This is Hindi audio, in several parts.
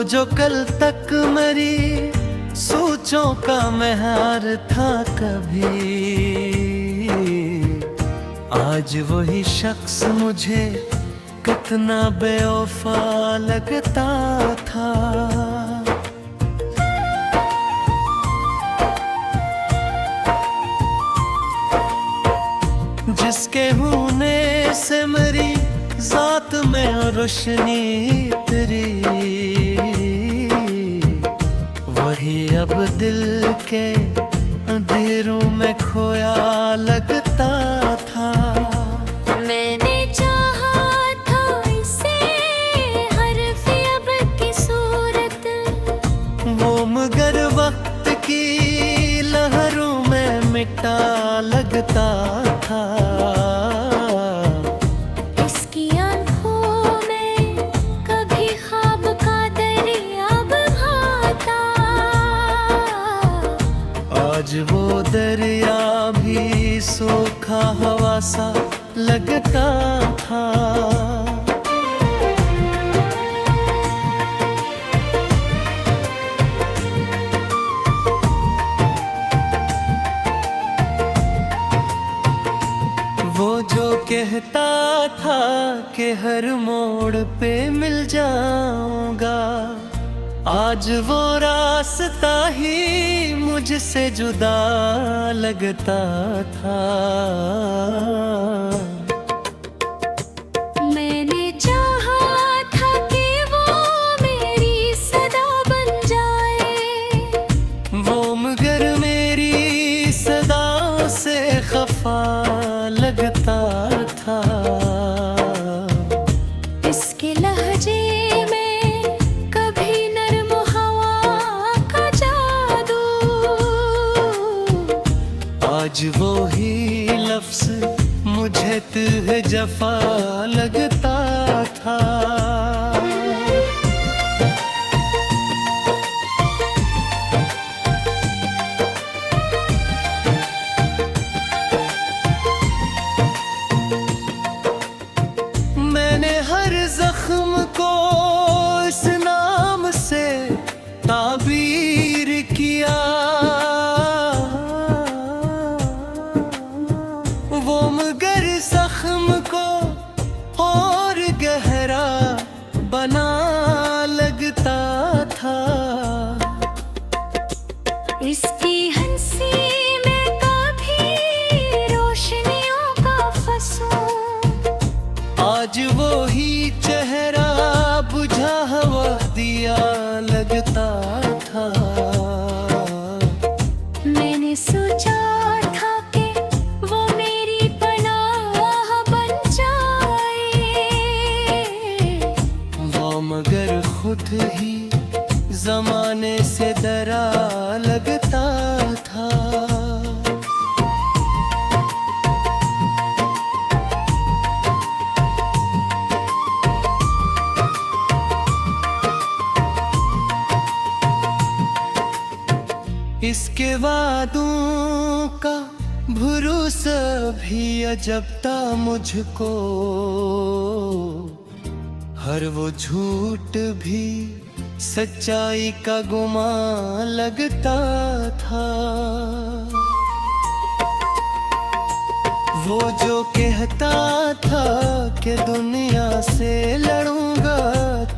जो कल तक मेरी सोचों का महर था कभी, आज वही शख्स मुझे कितना बेवफा लगता था। जिसके होने से मेरी जात में रोशनी तेरी, वही अब दिल के अंधेरों में खोया लगता था। मैंने चाहा था इसे हर्फ अब की सूरत, वो मगर वक्त की लहरों में मिटा लगता था। इसकी आंखों में कभी ख्वाब का दरिया बहाता, आज वो दरिया भी सूखा हवा सा लगता था। वो जो कहता था कि हर मोड़ पे मिल जाऊंगा, आज वो रास्ता ही मुझसे जुदा लगता था। मैंने चाहा था कि वो मेरी सदा बन जाए, वो मगर मेरी सदा से खफा लगता था। इसके लहजे में कभी नर्म हवा का जादू, आज वो ही लफ्ज़ मुझे तुझे जफा लगता था। मैंने हर जख्म को इस नाम से ताबीर किया, वो मगर जख्म को और गहरा बना लगता था। इसकी हंसी में कभी रोशनियों का फसूं, आज वो ही चेहरा बुझा हुआ दिया लगता था। मैंने सोचा था कि वो मेरी पनाह बन जाए, वो मगर खुद ही जमाने से डरा लगता था। इसके वादों का भरोसा भी अजब था मुझको, हर वो झूठ भी सच्चाई का गुमान लगता था। वो जो कहता था कि दुनिया से लड़ूंगा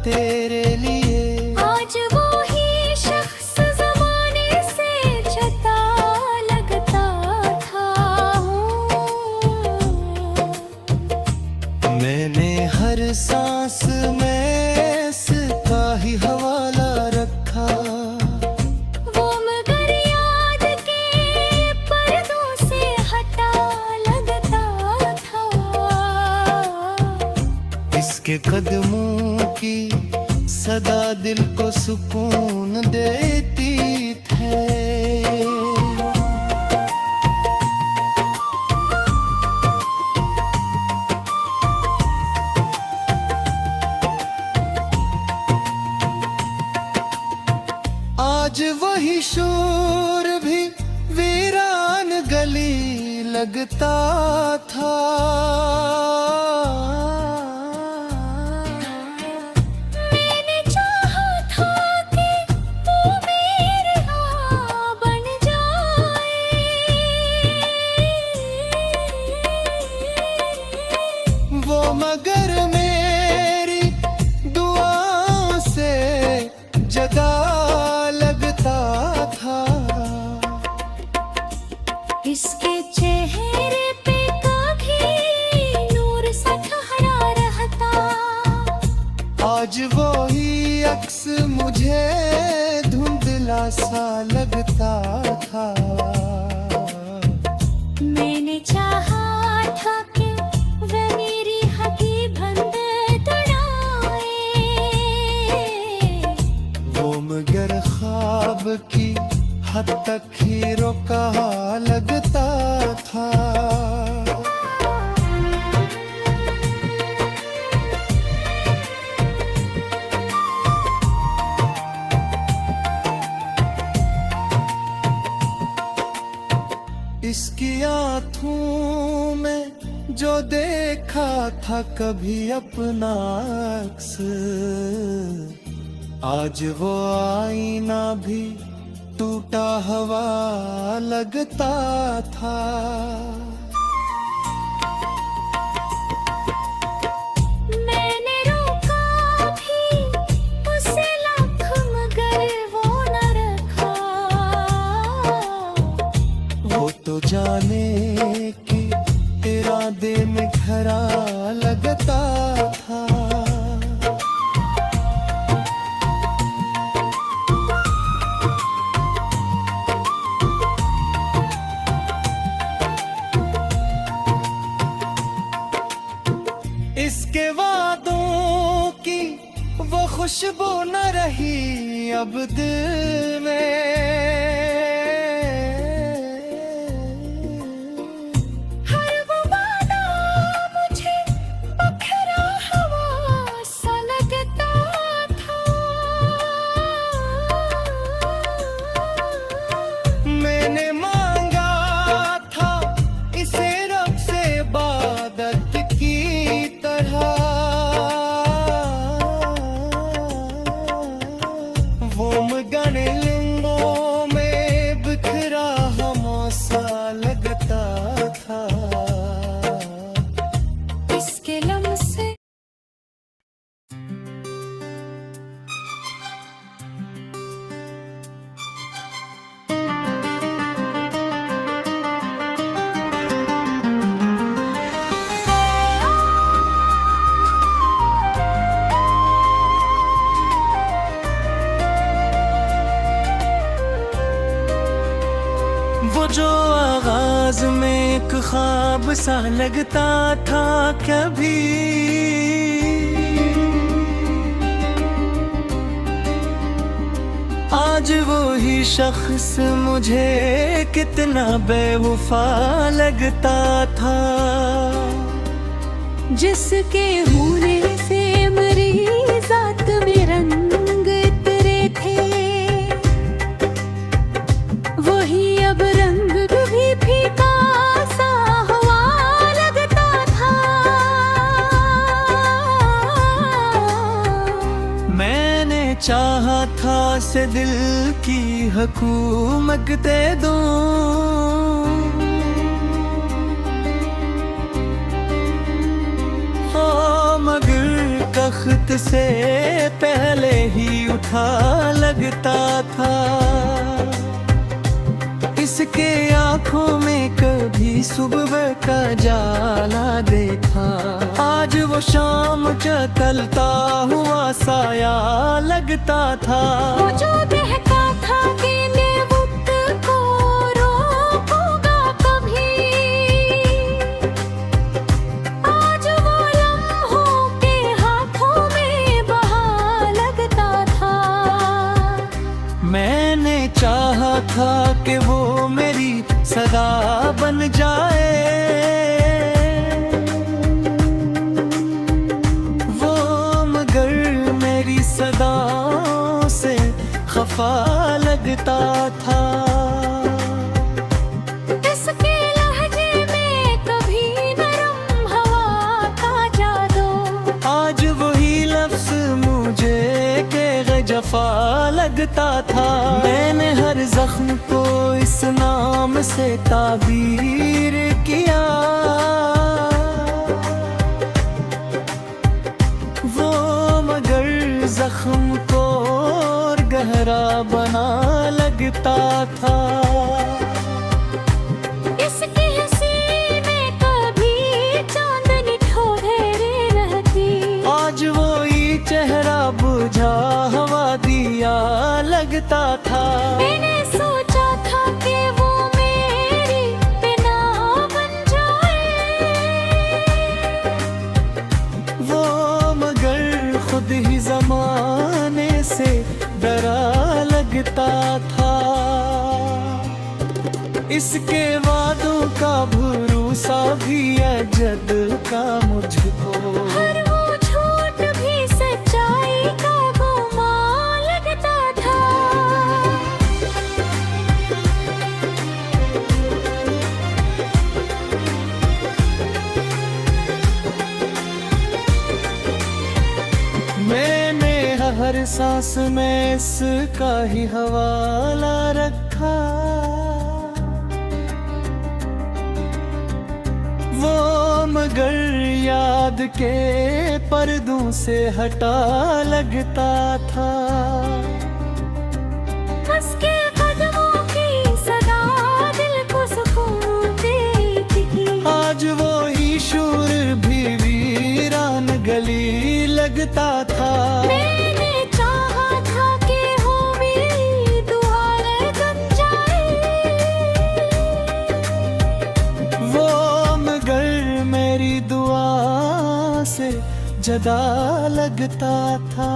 तेरे लिए, आज वो ही शख्स ज़माने से जता लगता था। मैंने हर सांस में इसका ही हवाला रखा, वो मगर याद के पर्दों से हटा लगता था। इसके कदमों की सदा दिल को सुकून देती है। आज वही शोर भी वीरान गली लगता था। मैंने चाहा था मगर मेरी दुआओं से जगा लगता था। इसके चेहरे पे कभी नूर सा ठहरा रहता, आज वो ही अक्स मुझे धुंधला सा लगता था। मैंने चाहा था कि वे मेरी हकी बंद तड़ाए, वो मगर ख्वाब की हद तक ही रोका लगता था। इसकी आँखों में जो देखा था कभी अपना अक्स, आज वो आईना भी टूटा हुआ लगता था। मैंने रोका भी उसे लाख मगर वो न रखा, वो तो जाने कि इरादे में खरा लगता था। इसके वादों की वो खुशबू न रही अब दिल में। हर वो वादा मुझे बखरा हवा सा लगता था। मैंने मांगा था इसे रब से इबादत की तरह, वो मगन लिंगों में बिखरा हमसा लगता था। इसके लम्से वो जो आगाज में एक ख्वाब सा लगता था कभी, आज वो ही शख्स मुझे कितना बेवफा लगता था। जिसके होने से मेरी जात में रंग इतरे थे, वही अब रंग भी फीका सा हुआ लगता था। मैंने चाहा था से दिल की हुकूमत दे दूं, मगर तख्त से पहले ही उठा लगता था। इसके आँखों में कभी सुबह का जाला देखा, आज वो शाम चलता हुआ साया लगता था। वो जो बहका था कि मैं वक्त को रोकूंगा कभी, आज वो लम्हों के हाथों में बहा लगता था। मैंने चाहा था कि वो मेरी सदा बन जाए, वो मगर मेरी सदाओं से खफा लगता था। इसके लहजे में कभी नरम हवा का जादू, आज वही लफ्ज मुझे के जफा लगता था। मैंने हर जख्म को इस नाम से ताबीर किया, मेरा बना लगता था। इसकी हंसी में कभी चांदनी ठोरे रहती, आज वही चेहरा बुझा हवा दिया लगता था। मैंने सोचा था कि वो मेरी बिना बन जाए, वो मगर खुद ही जमाने से डरा लगता था। इसके वादों का भरोसा भी अजद का मुझको, हर वो झूठ भी सच्चाई का गुमान लगता था। मैंने हर सांस में इसका ही हवाला रखा। वो मगर याद के पर्दों से हटा लगता था। उसके कदमों की सदा दिल को सुकून देती थी, आज वो ही शूर भी वीरान गली लगता था। मैंने चाहा था कि हो मेरी दुआ बन जाए, वो मगर मेरी दुआ से जदा लगता था।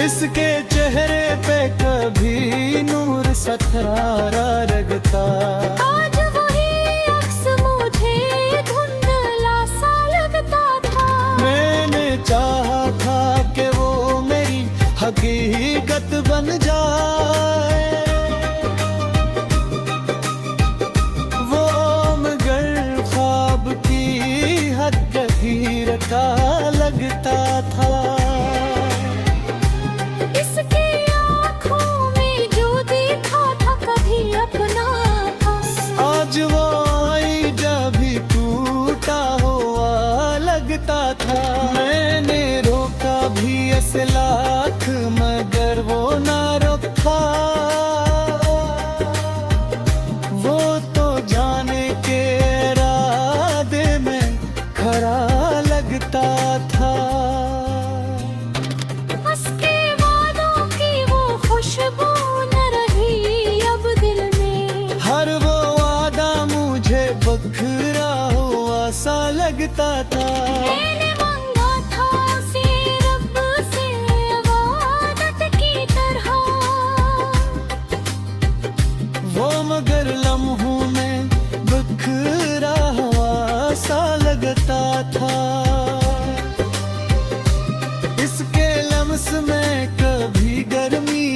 इसके चेहरे पे कभी नूर सथरारा रगता, आज वही अक्स मुझे धुंधला सा लगता था। मैंने चाहा था कि वो मेरी हकीकत बन जाए, वो मगर ख्वाब की हद गहीर का लगता था। इसकी आँखों में जो देखा था कभी अपना था, आज वो आई जब भी टूटा हुआ लगता था। मैंने रोका भी ऐसे लाख मगर वो ना रोका, वो तो जाने के इरादे में खरा लगता था। उसके वादों की वो खुशबू न रही अब दिल में, हर वो वादा मुझे बखरा हुआ सा लगता था। मैंने मांगा था उसे रब से इबादत की तरह, वो मगर लम्हों में बिखरा हुआ सा लगता था। इसके लम्स में कभी गर्मी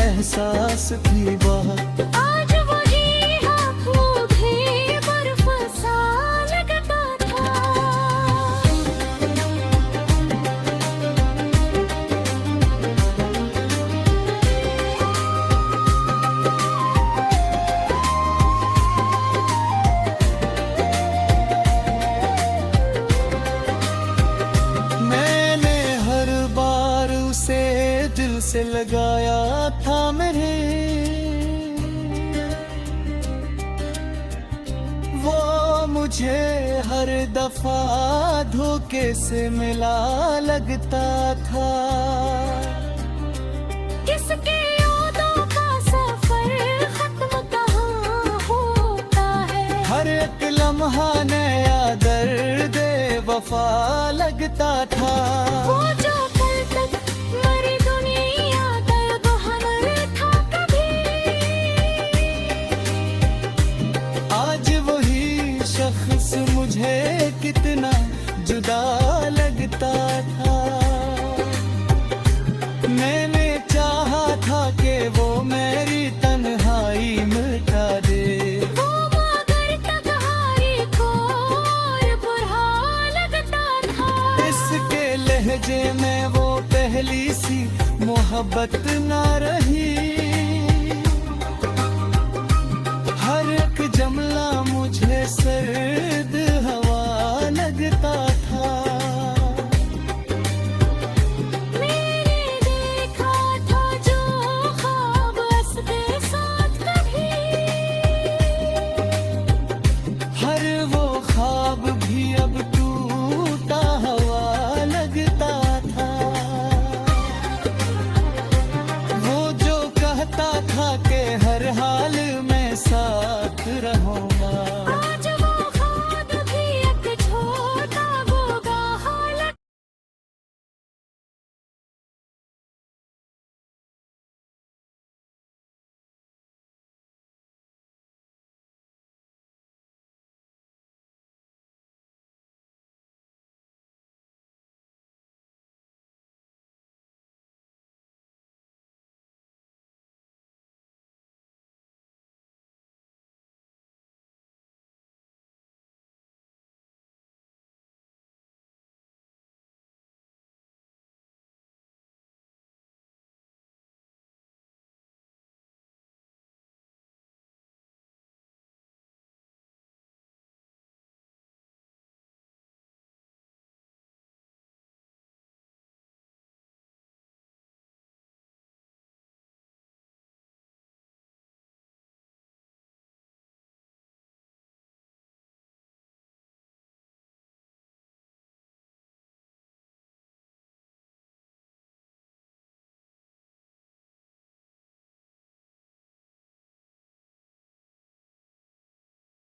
एहसास थी बहुत, आज वही हाथ मुझे बर्फ सा लगता था। मैंने हर बार उसे दिल से लगाया था मेरे, वो मुझे हर दफा धोखे से मिला लगता था। किसके यादों का सफर खत्म कहाँ होता है, हर एक लम्हा नया दर्द वफा लगता था। वो जो कल तक मरी दुनिया दर्द हमर था कभी, आज वही शख्स मुझे कितना जुदा लगता था। मैंने चाहा था कि वो मेरी तन्हाई मिटा दे, वो मगर तन्हाई को और बुरा लगता था। इसके लहजे में वो पहली सी मोहब्बत ना रही, हर एक जमला मुझे सर